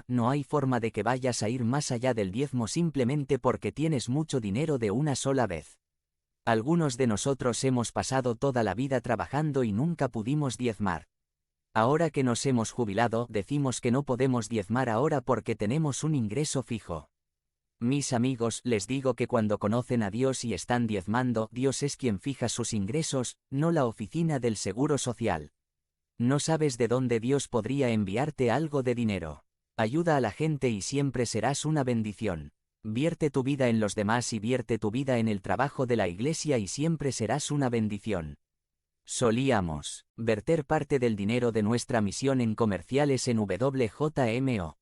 No hay forma de que vayas a ir más allá del diezmo simplemente porque tienes mucho dinero de una sola vez. Algunos de nosotros hemos pasado toda la vida trabajando y nunca pudimos diezmar. Ahora que nos hemos jubilado, decimos que no podemos diezmar ahora porque tenemos un ingreso fijo. Mis amigos, les digo que cuando conocen a Dios y están diezmando, Dios es quien fija sus ingresos, no la oficina del Seguro Social. No sabes de dónde Dios podría enviarte algo de dinero. Ayuda a la gente y siempre serás una bendición. Vierte tu vida en los demás y vierte tu vida en el trabajo de la iglesia y siempre serás una bendición. Solíamos verter parte del dinero de nuestra misión en comerciales en WJMO.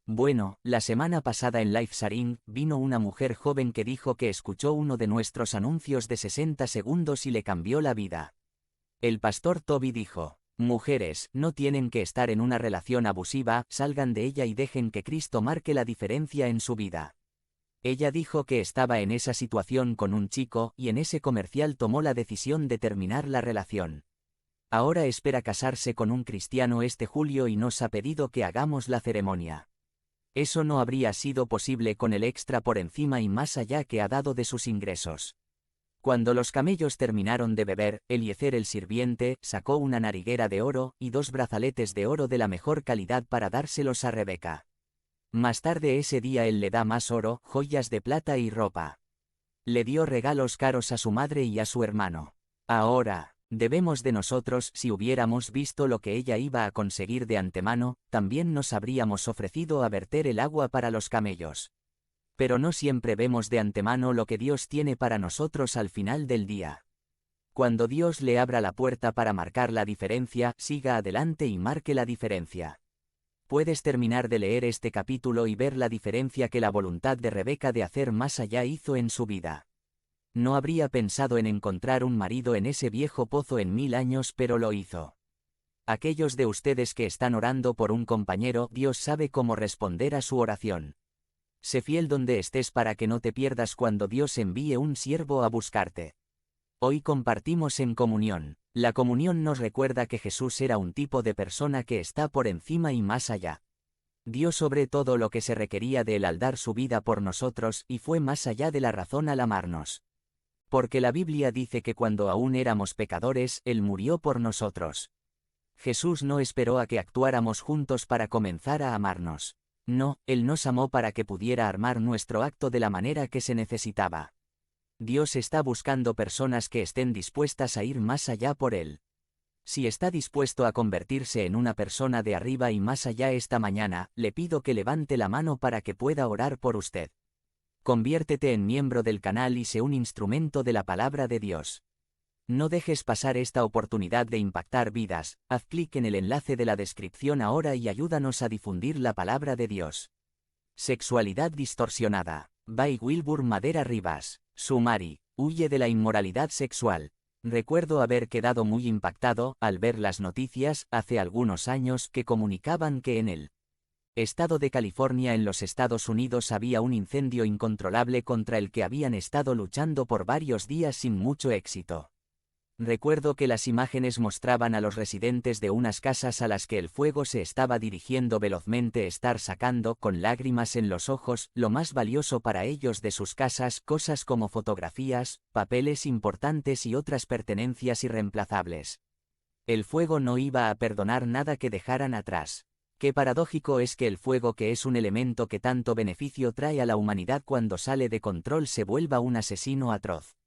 Bueno, la semana pasada en Life Sharing, vino una mujer joven que dijo que escuchó uno de nuestros anuncios de 60 segundos y le cambió la vida. El pastor Toby dijo: mujeres, no tienen que estar en una relación abusiva, salgan de ella y dejen que Cristo marque la diferencia en su vida. Ella dijo que estaba en esa situación con un chico, y en ese comercial tomó la decisión de terminar la relación. Ahora espera casarse con un cristiano este julio y nos ha pedido que hagamos la ceremonia. Eso no habría sido posible con el extra por encima y más allá que ha dado de sus ingresos. Cuando los camellos terminaron de beber, Eliezer el sirviente sacó una nariguera de oro y 2 brazaletes de oro de la mejor calidad para dárselos a Rebeca. Más tarde ese día él le da más oro, joyas de plata y ropa. Le dio regalos caros a su madre y a su hermano. Ahora, debemos de nosotros, si hubiéramos visto lo que ella iba a conseguir de antemano, también nos habríamos ofrecido a verter el agua para los camellos. Pero no siempre vemos de antemano lo que Dios tiene para nosotros al final del día. Cuando Dios le abra la puerta para marcar la diferencia, siga adelante y marque la diferencia. Puedes terminar de leer este capítulo y ver la diferencia que la voluntad de Rebeca de hacer más allá hizo en su vida. No habría pensado en encontrar un marido en ese viejo pozo en 1000 años, pero lo hizo. Aquellos de ustedes que están orando por un compañero, Dios sabe cómo responder a su oración. Sé fiel donde estés para que no te pierdas cuando Dios envíe un siervo a buscarte. Hoy compartimos en comunión. La comunión nos recuerda que Jesús era un tipo de persona que está por encima y más allá. Dio sobre todo lo que se requería de él al dar su vida por nosotros y fue más allá de la razón al amarnos. Porque la Biblia dice que cuando aún éramos pecadores, Él murió por nosotros. Jesús no esperó a que actuáramos juntos para comenzar a amarnos. No, Él nos amó para que pudiera armar nuestro acto de la manera que se necesitaba. Dios está buscando personas que estén dispuestas a ir más allá por Él. Si está dispuesto a convertirse en una persona de arriba y más allá esta mañana, le pido que levante la mano para que pueda orar por usted. Conviértete en miembro del canal y sé un instrumento de la palabra de Dios. No dejes pasar esta oportunidad de impactar vidas. Haz clic en el enlace de la descripción ahora y ayúdanos a difundir la palabra de Dios. Sexualidad distorsionada. By Wilbur Madera Rivas. Sumari. Huye de la inmoralidad sexual. Recuerdo haber quedado muy impactado al ver las noticias hace algunos años que comunicaban que en el estado de California en los Estados Unidos había un incendio incontrolable contra el que habían estado luchando por varios días sin mucho éxito. Recuerdo que las imágenes mostraban a los residentes de unas casas a las que el fuego se estaba dirigiendo velozmente estar sacando, con lágrimas en los ojos, lo más valioso para ellos de sus casas, cosas como fotografías, papeles importantes y otras pertenencias irreemplazables. El fuego no iba a perdonar nada que dejaran atrás. Qué paradójico es que el fuego, que es un elemento que tanto beneficio trae a la humanidad, cuando sale de control se vuelva un asesino atroz.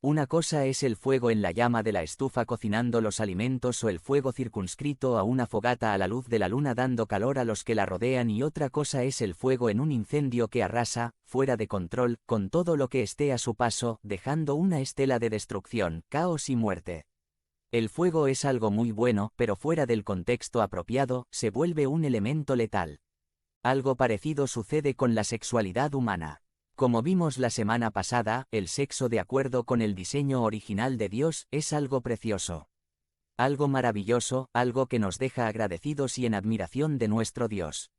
Una cosa es el fuego en la llama de la estufa cocinando los alimentos o el fuego circunscrito a una fogata a la luz de la luna dando calor a los que la rodean, y otra cosa es el fuego en un incendio que arrasa, fuera de control, con todo lo que esté a su paso, dejando una estela de destrucción, caos y muerte. El fuego es algo muy bueno, pero fuera del contexto apropiado, se vuelve un elemento letal. Algo parecido sucede con la sexualidad humana. Como vimos la semana pasada, el sexo, de acuerdo con el diseño original de Dios, es algo precioso. Algo maravilloso, algo que nos deja agradecidos y en admiración de nuestro Dios.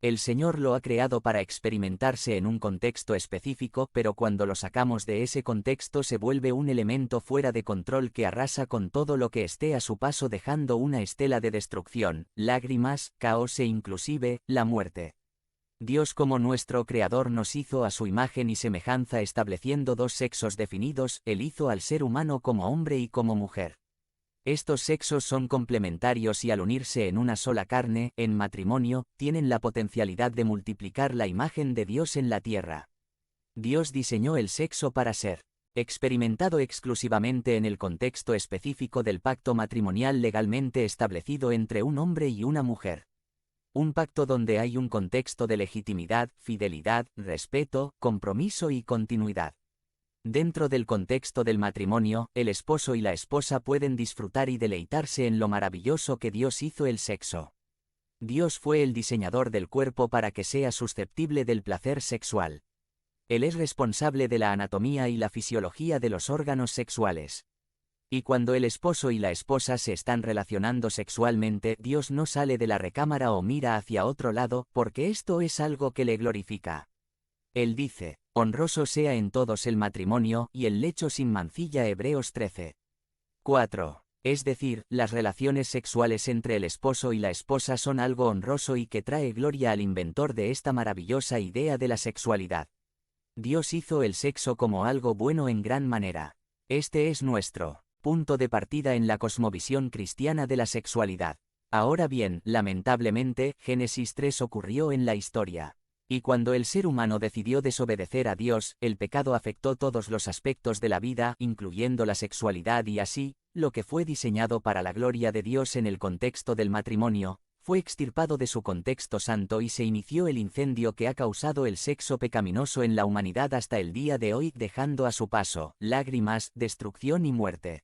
El Señor lo ha creado para experimentarse en un contexto específico, pero cuando lo sacamos de ese contexto se vuelve un elemento fuera de control que arrasa con todo lo que esté a su paso, dejando una estela de destrucción, lágrimas, caos e inclusive, la muerte. Dios como nuestro Creador nos hizo a su imagen y semejanza, estableciendo dos sexos definidos. Él hizo al ser humano como hombre y como mujer. Estos sexos son complementarios y al unirse en una sola carne, en matrimonio, tienen la potencialidad de multiplicar la imagen de Dios en la tierra. Dios diseñó el sexo para ser experimentado exclusivamente en el contexto específico del pacto matrimonial legalmente establecido entre un hombre y una mujer. Un pacto donde hay un contexto de legitimidad, fidelidad, respeto, compromiso y continuidad. Dentro del contexto del matrimonio, el esposo y la esposa pueden disfrutar y deleitarse en lo maravilloso que Dios hizo el sexo. Dios fue el diseñador del cuerpo para que sea susceptible del placer sexual. Él es responsable de la anatomía y la fisiología de los órganos sexuales. Y cuando el esposo y la esposa se están relacionando sexualmente, Dios no sale de la recámara o mira hacia otro lado, porque esto es algo que le glorifica. Él dice: honroso sea en todos el matrimonio y el lecho sin mancilla. Hebreos 13. 4. Es decir, las relaciones sexuales entre el esposo y la esposa son algo honroso y que trae gloria al inventor de esta maravillosa idea de la sexualidad. Dios hizo el sexo como algo bueno en gran manera. Este es nuestro punto de partida en la cosmovisión cristiana de la sexualidad. Ahora bien, lamentablemente, Génesis 3 ocurrió en la historia. Y cuando el ser humano decidió desobedecer a Dios, el pecado afectó todos los aspectos de la vida, incluyendo la sexualidad, y así, lo que fue diseñado para la gloria de Dios en el contexto del matrimonio, fue extirpado de su contexto santo y se inició el incendio que ha causado el sexo pecaminoso en la humanidad hasta el día de hoy, dejando a su paso lágrimas, destrucción y muerte.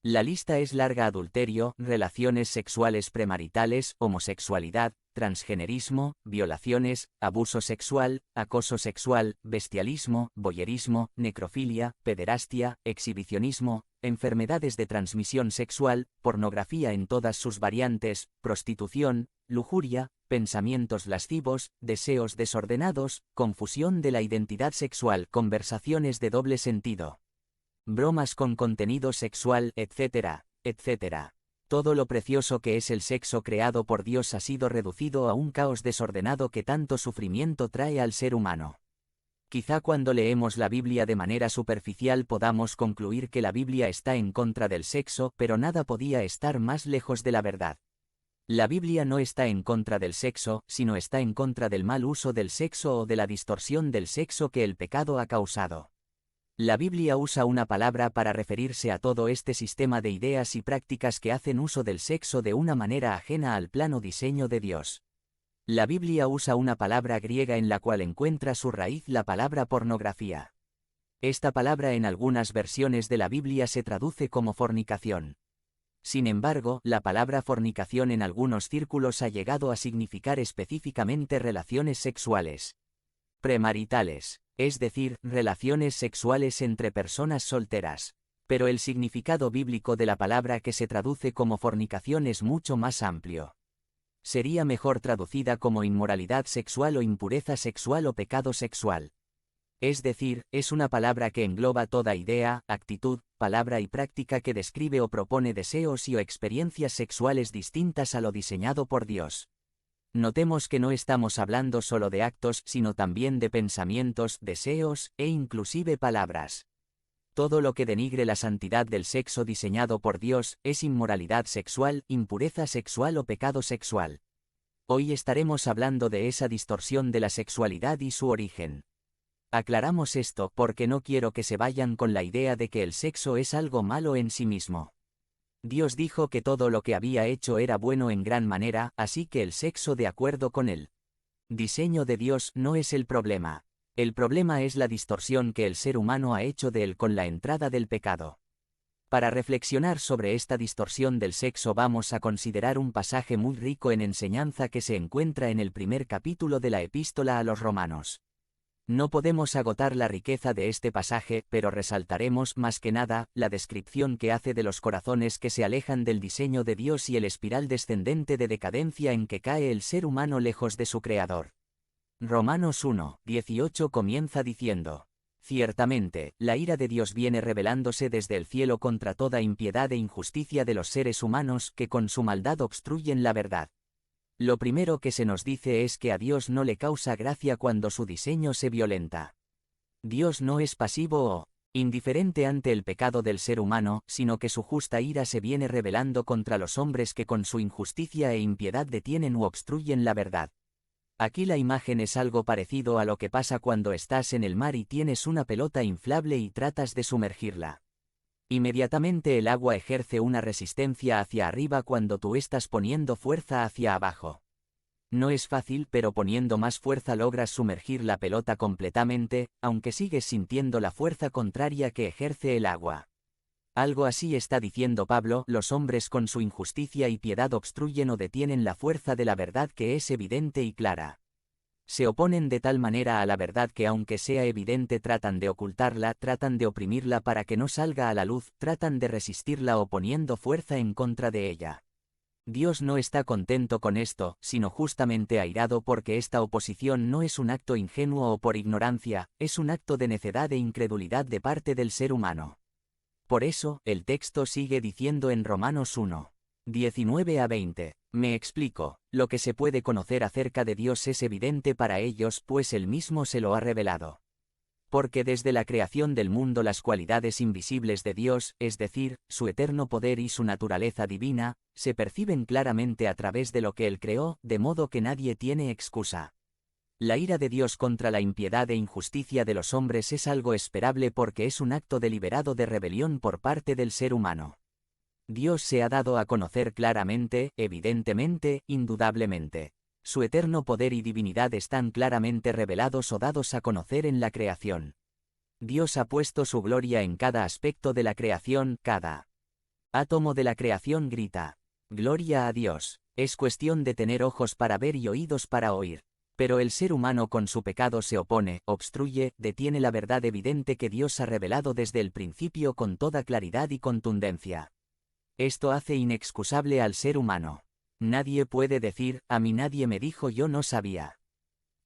La lista es larga: adulterio, relaciones sexuales premaritales, homosexualidad, transgenerismo, violaciones, abuso sexual, acoso sexual, bestialismo, voyerismo, necrofilia, pederastia, exhibicionismo, enfermedades de transmisión sexual, pornografía en todas sus variantes, prostitución, lujuria, pensamientos lascivos, deseos desordenados, confusión de la identidad sexual, conversaciones de doble sentido, bromas con contenido sexual, etcétera, etcétera. Todo lo precioso que es el sexo creado por Dios ha sido reducido a un caos desordenado que tanto sufrimiento trae al ser humano. Quizá cuando leemos la Biblia de manera superficial podamos concluir que la Biblia está en contra del sexo, pero nada podía estar más lejos de la verdad. La Biblia no está en contra del sexo, sino está en contra del mal uso del sexo o de la distorsión del sexo que el pecado ha causado. La Biblia usa una palabra para referirse a todo este sistema de ideas y prácticas que hacen uso del sexo de una manera ajena al plano diseño de Dios. La Biblia usa una palabra griega en la cual encuentra su raíz la palabra pornografía. Esta palabra en algunas versiones de la Biblia se traduce como fornicación. Sin embargo, la palabra fornicación en algunos círculos ha llegado a significar específicamente relaciones sexuales premaritales, es decir, relaciones sexuales entre personas solteras. Pero el significado bíblico de la palabra que se traduce como fornicación es mucho más amplio. Sería mejor traducida como inmoralidad sexual o impureza sexual o pecado sexual. Es decir, es una palabra que engloba toda idea, actitud, palabra y práctica que describe o propone deseos y o experiencias sexuales distintas a lo diseñado por Dios. Notemos que no estamos hablando solo de actos, sino también de pensamientos, deseos, e inclusive palabras. Todo lo que denigre la santidad del sexo diseñado por Dios es inmoralidad sexual, impureza sexual o pecado sexual. Hoy estaremos hablando de esa distorsión de la sexualidad y su origen. Aclaramos esto porque no quiero que se vayan con la idea de que el sexo es algo malo en sí mismo. Dios dijo que todo lo que había hecho era bueno en gran manera, así que el sexo, de acuerdo con el diseño de Dios, no es el problema. El problema es la distorsión que el ser humano ha hecho de él con la entrada del pecado. Para reflexionar sobre esta distorsión del sexo vamos a considerar un pasaje muy rico en enseñanza que se encuentra en el primer capítulo de la Epístola a los Romanos. No podemos agotar la riqueza de este pasaje, pero resaltaremos, más que nada, la descripción que hace de los corazones que se alejan del diseño de Dios y el espiral descendente de decadencia en que cae el ser humano lejos de su Creador. Romanos 1:18 comienza diciendo: Ciertamente, la ira de Dios viene revelándose desde el cielo contra toda impiedad e injusticia de los seres humanos que con su maldad obstruyen la verdad. Lo primero que se nos dice es que a Dios no le causa gracia cuando su diseño se violenta. Dios no es pasivo o indiferente ante el pecado del ser humano, sino que su justa ira se viene revelando contra los hombres que con su injusticia e impiedad detienen u obstruyen la verdad. Aquí la imagen es algo parecido a lo que pasa cuando estás en el mar y tienes una pelota inflable y tratas de sumergirla. Inmediatamente el agua ejerce una resistencia hacia arriba cuando tú estás poniendo fuerza hacia abajo. No es fácil, pero poniendo más fuerza logras sumergir la pelota completamente, aunque sigues sintiendo la fuerza contraria que ejerce el agua. Algo así está diciendo Pablo: los hombres con su injusticia y piedad obstruyen o detienen la fuerza de la verdad que es evidente y clara. Se oponen de tal manera a la verdad que aunque sea evidente tratan de ocultarla, tratan de oprimirla para que no salga a la luz, tratan de resistirla oponiendo fuerza en contra de ella. Dios no está contento con esto, sino justamente airado porque esta oposición no es un acto ingenuo o por ignorancia, es un acto de necedad e incredulidad de parte del ser humano. Por eso, el texto sigue diciendo en Romanos 1:19-20, me explico, lo que se puede conocer acerca de Dios es evidente para ellos, pues Él mismo se lo ha revelado. Porque desde la creación del mundo las cualidades invisibles de Dios, es decir, su eterno poder y su naturaleza divina, se perciben claramente a través de lo que Él creó, de modo que nadie tiene excusa. La ira de Dios contra la impiedad e injusticia de los hombres es algo esperable porque es un acto deliberado de rebelión por parte del ser humano. Dios se ha dado a conocer claramente, evidentemente, indudablemente. Su eterno poder y divinidad están claramente revelados o dados a conocer en la creación. Dios ha puesto su gloria en cada aspecto de la creación, cada átomo de la creación grita: ¡Gloria a Dios! Es cuestión de tener ojos para ver y oídos para oír. Pero el ser humano con su pecado se opone, obstruye, detiene la verdad evidente que Dios ha revelado desde el principio con toda claridad y contundencia. Esto hace inexcusable al ser humano. Nadie puede decir: a mí nadie me dijo, yo no sabía.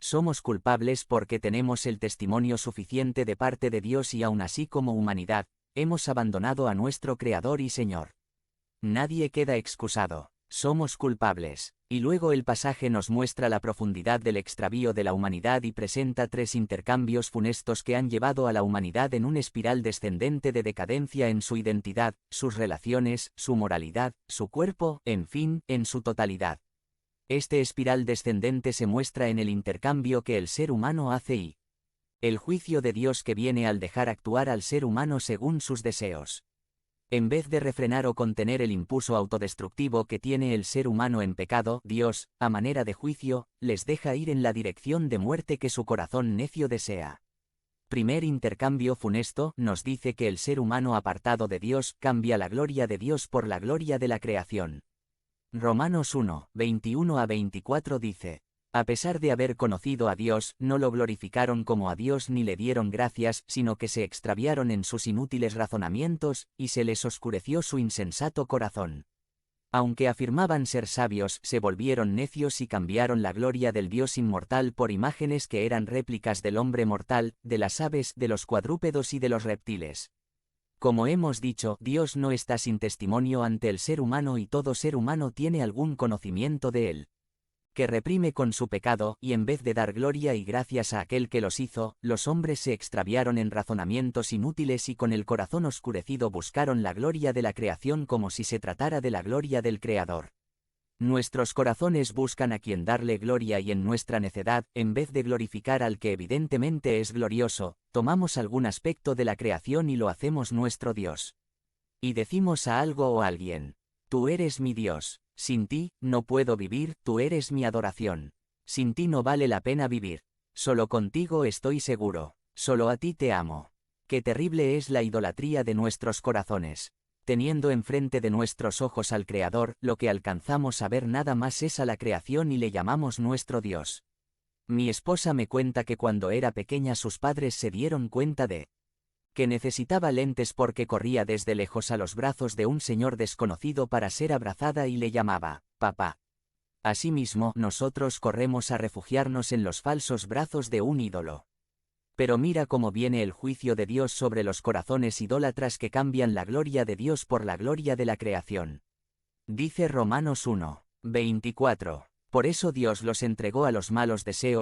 Somos culpables porque tenemos el testimonio suficiente de parte de Dios y aun así como humanidad, hemos abandonado a nuestro Creador y Señor. Nadie queda excusado. Somos culpables. Y luego el pasaje nos muestra la profundidad del extravío de la humanidad y presenta tres intercambios funestos que han llevado a la humanidad en un espiral descendente de decadencia en su identidad, sus relaciones, su moralidad, su cuerpo, en fin, en su totalidad. Este espiral descendente se muestra en el intercambio que el ser humano hace y el juicio de Dios que viene al dejar actuar al ser humano según sus deseos. En vez de refrenar o contener el impulso autodestructivo que tiene el ser humano en pecado, Dios, a manera de juicio, les deja ir en la dirección de muerte que su corazón necio desea. Primer intercambio funesto nos dice que el ser humano apartado de Dios cambia la gloria de Dios por la gloria de la creación. Romanos 1:21-24 dice: a pesar de haber conocido a Dios, no lo glorificaron como a Dios ni le dieron gracias, sino que se extraviaron en sus inútiles razonamientos, y se les oscureció su insensato corazón. Aunque afirmaban ser sabios, se volvieron necios y cambiaron la gloria del Dios inmortal por imágenes que eran réplicas del hombre mortal, de las aves, de los cuadrúpedos y de los reptiles. Como hemos dicho, Dios no está sin testimonio ante el ser humano y todo ser humano tiene algún conocimiento de él, que reprime con su pecado, y en vez de dar gloria y gracias a aquel que los hizo, los hombres se extraviaron en razonamientos inútiles y con el corazón oscurecido buscaron la gloria de la creación como si se tratara de la gloria del Creador. Nuestros corazones buscan a quien darle gloria y en nuestra necedad, en vez de glorificar al que evidentemente es glorioso, tomamos algún aspecto de la creación y lo hacemos nuestro Dios. Y decimos a algo o a alguien: tú eres mi Dios. Sin ti, no puedo vivir, tú eres mi adoración. Sin ti no vale la pena vivir. Solo contigo estoy seguro. Solo a ti te amo. Qué terrible es la idolatría de nuestros corazones. Teniendo enfrente de nuestros ojos al Creador, lo que alcanzamos a ver nada más es a la creación y le llamamos nuestro Dios. Mi esposa me cuenta que cuando era pequeña sus padres se dieron cuenta de que necesitaba lentes porque corría desde lejos a los brazos de un señor desconocido para ser abrazada y le llamaba papá. Asimismo, nosotros corremos a refugiarnos en los falsos brazos de un ídolo. Pero mira cómo viene el juicio de Dios sobre los corazones idólatras que cambian la gloria de Dios por la gloria de la creación. Dice Romanos 1:24. Por eso Dios los entregó a los malos deseos